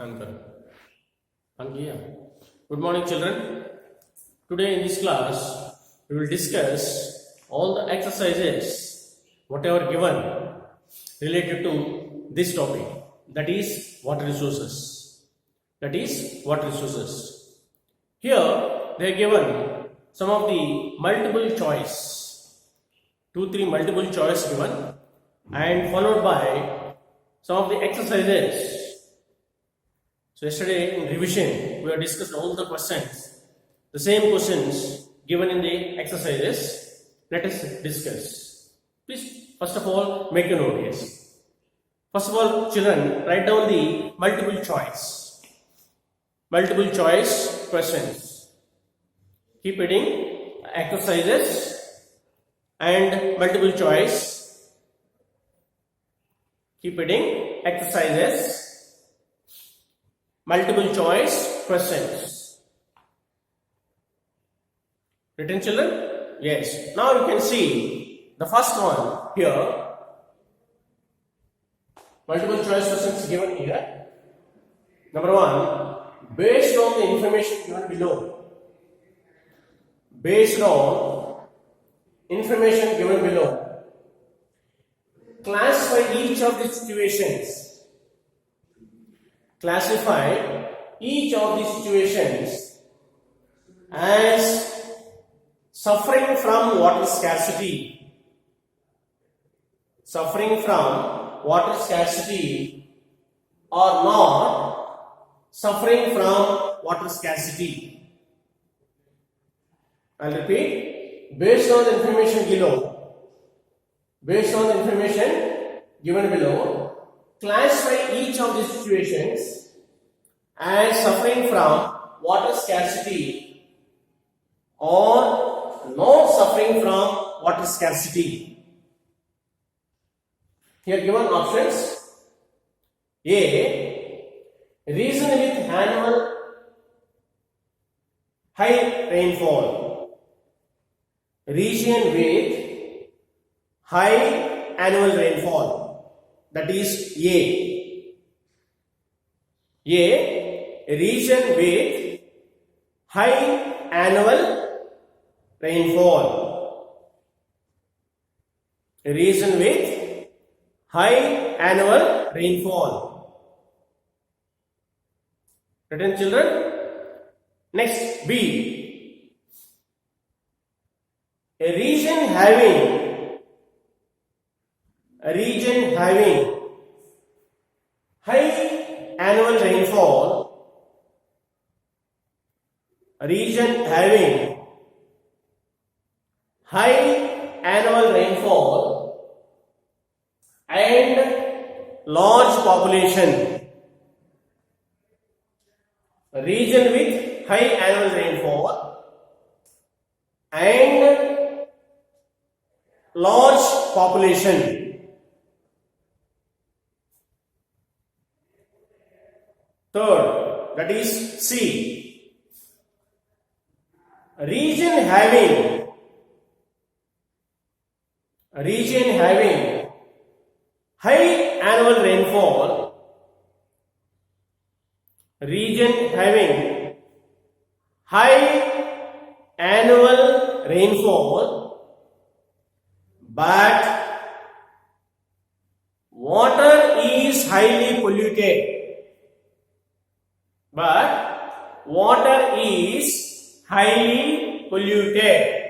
Anchor. Ankia. Good morning, children. Today in this class, we will discuss all the exercises, whatever given, related to this topic. That is water resources. That is water resources. Here, they are given some of the multiple choice, 2-3 multiple choice given, and followed by some of the exercises. So yesterday in revision, we have discussed all the questions. The same questions given in the exercises. Let us discuss. Please, first of all, make a note. Yes. First of all, children, write down the multiple choice. Multiple choice questions. Keep reading exercises and multiple choice. Keep reading exercises. Multiple choice questions. Written, children? Yes. Now you can see the first one here. Multiple choice questions given here. Number 1. Based on the information given below. Based on information given below. Classify each of the situations. Classify each of the situations as suffering from water scarcity. Suffering from water scarcity or not suffering from water scarcity. I'll repeat. Based on the information below. Based on the information given below. Classify each of the situations as suffering from water scarcity or not suffering from water scarcity. Here given options. A. Region with annual high rainfall. Region with high annual rainfall. That is A. A. Region with high annual rainfall. Region with high annual rainfall. Written, children? Next, B. A region having high annual rainfall. A region having high annual rainfall and large population. A region with high annual rainfall and large population. Third, that is C. A region having high annual rainfall. Region having high annual rainfall, but water is highly polluted. But water is highly polluted.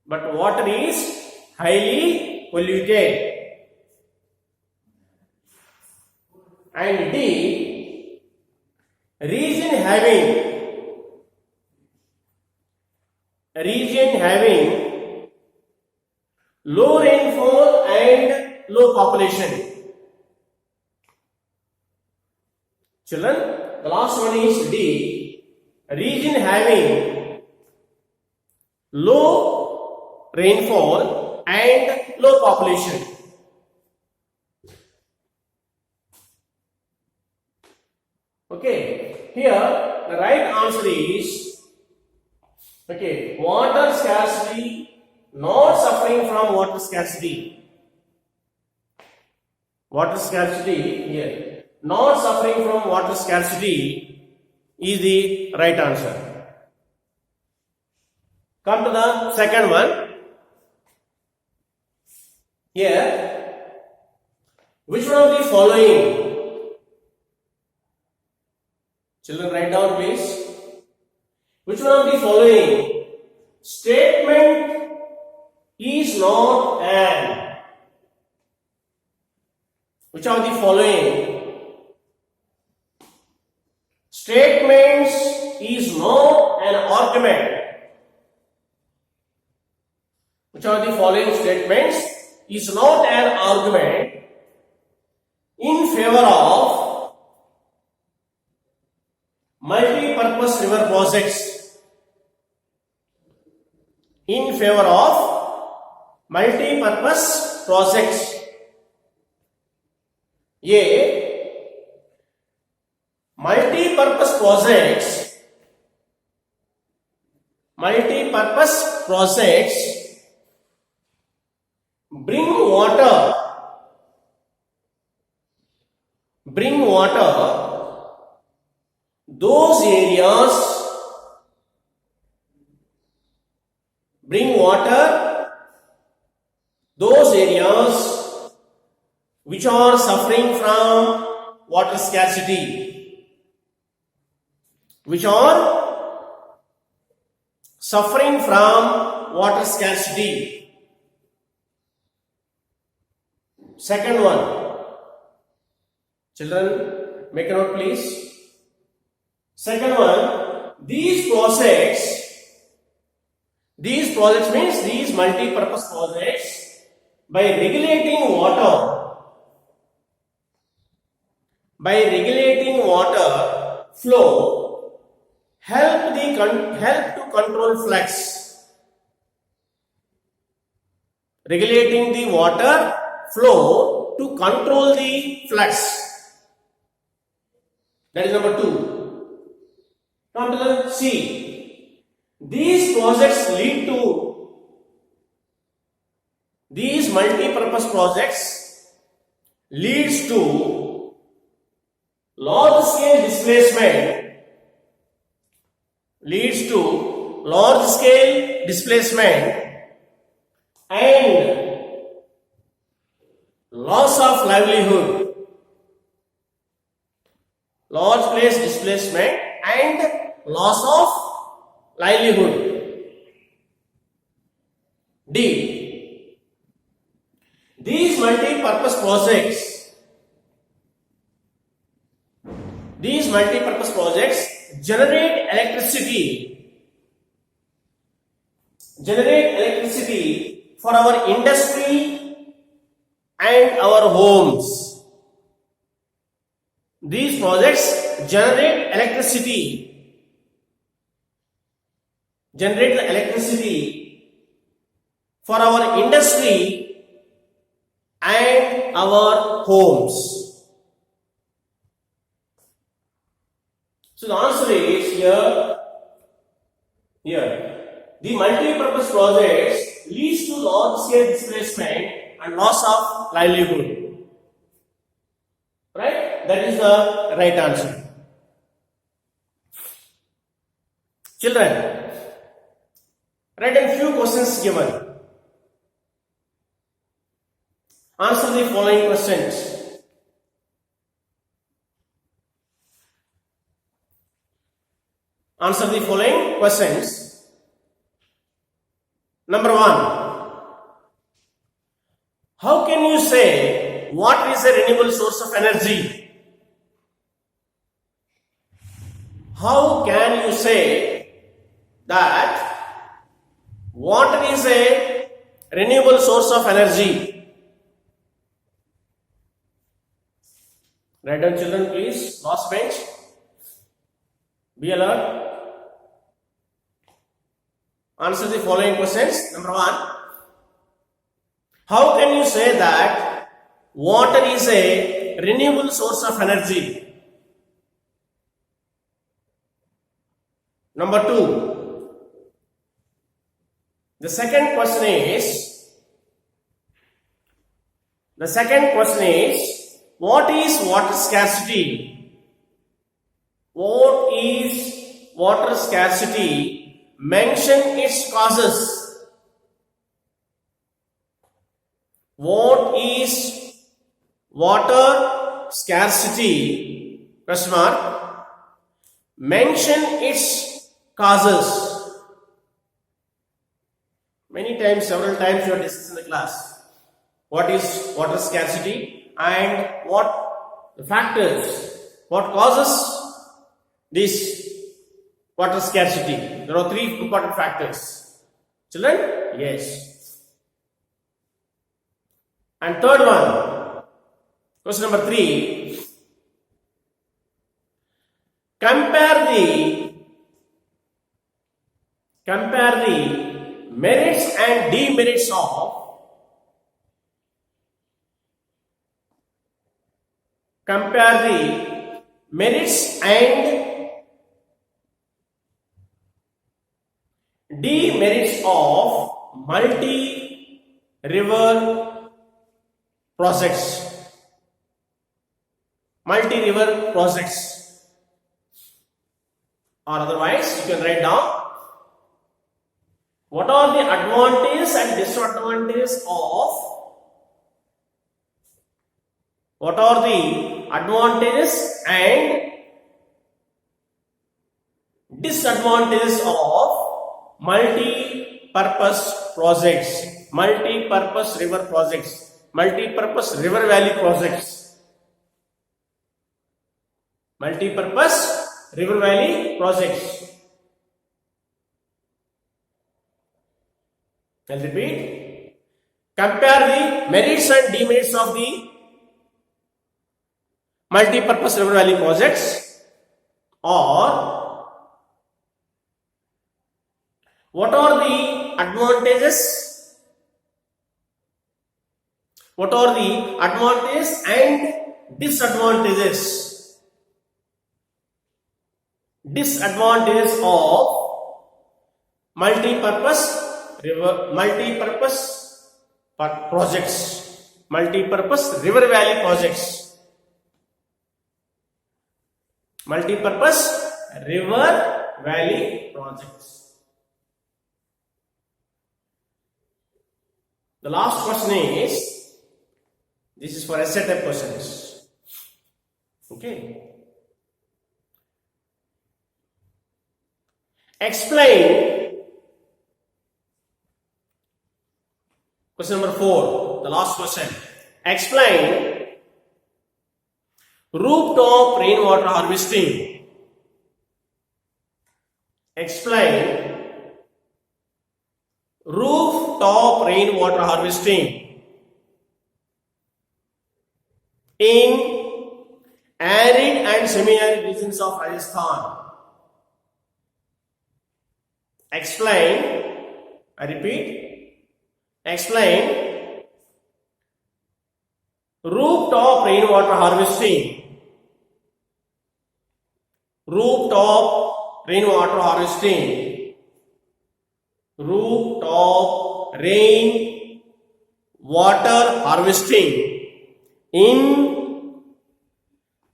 But water is highly polluted. And D. Region having low rainfall and low population. Children, the last one is D. A region having low rainfall and low population. Okay, here the right answer is water scarcity, not suffering from water scarcity. Water scarcity here. Not suffering from water scarcity is the right answer. Come to the second one. Here, which one of the following? Children, write down please. Which one of the following statement is not an? Which of the following statements is not an argument? Which of the following statements is not an argument in favor of multi-purpose river projects? In favor of multi-purpose projects. A. Multi-purpose projects bring water those areas which are suffering from water scarcity. Which are suffering from water scarcity. Second one. Children, make a note please. Second one, these projects means these multi-purpose projects, by regulating water flow, help to control floods. Regulating the water flow to control the floods. That is number 2. Come to the C. These multi-purpose projects leads to large scale displacement and loss of livelihood. Large place displacement and loss of livelihood. D. These multi-purpose projects generate electricity for our industry and our homes. These projects generate the electricity for our industry and our homes. So the answer is here. The multi-purpose projects leads to large scale displacement and loss of livelihood. Right? That is the right answer. Children, write a few questions given. Answer the following questions. Answer the following questions. Number 1. How can you say water is a renewable source of energy? How can you say that water is a renewable source of energy? Write down, children, please. Last bench. Be alert. Answer the following questions. Number 1. How can you say that water is a renewable source of energy? Number 2. The second question is what is water scarcity? What is water scarcity? Mention its causes. What is water scarcity? Question mark. Mention its causes. Many times, several times you are discussed in the class. What is water scarcity and what the factors, what causes this water scarcity? There are three important factors. Children? Yes. And third one, question number 3. Compare the merits and demerits of multi-river projects, or otherwise you can write down what are the advantages and disadvantages of multi-purpose projects, multi-purpose river projects, multi-purpose river valley projects, multi-purpose river valley projects. I'll repeat. Compare the merits and demerits of the multi-purpose river valley projects, or what are the advantages and disadvantages of multi-purpose river valley projects, multi-purpose river valley projects. The last question is, this is for essay type questions. Okay. Explain. Question number 4, the last question. Explain rooftop rainwater harvesting. Explain rooftop rainwater harvesting in arid and semi-arid regions of Rajasthan. Explain, I repeat, explain rooftop rainwater harvesting. Rooftop rainwater harvesting. Rooftop rain water harvesting in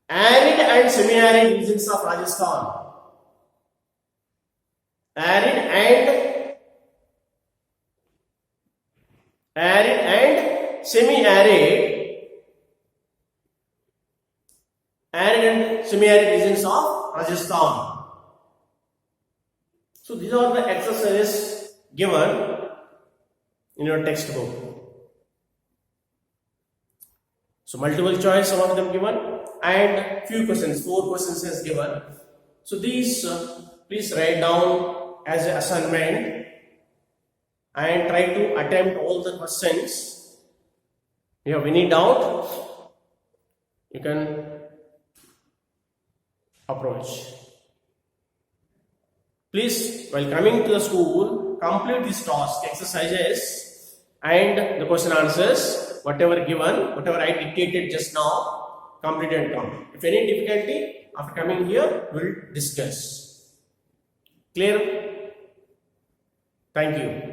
arid and semi-arid regions of Rajasthan. Arid and semi-arid regions of Rajasthan. So these are the exercises given in your textbook. So multiple choice, some of them given, and few questions, 4 questions is given. So these please write down as an assignment and try to attempt all the questions. If you have any doubt, you can approach. Please, while coming to the school, complete this task, exercises and the question answers, whatever given, whatever I dictated just now, complete and come. If any difficulty, after coming here, we'll discuss. Clear? Thank you.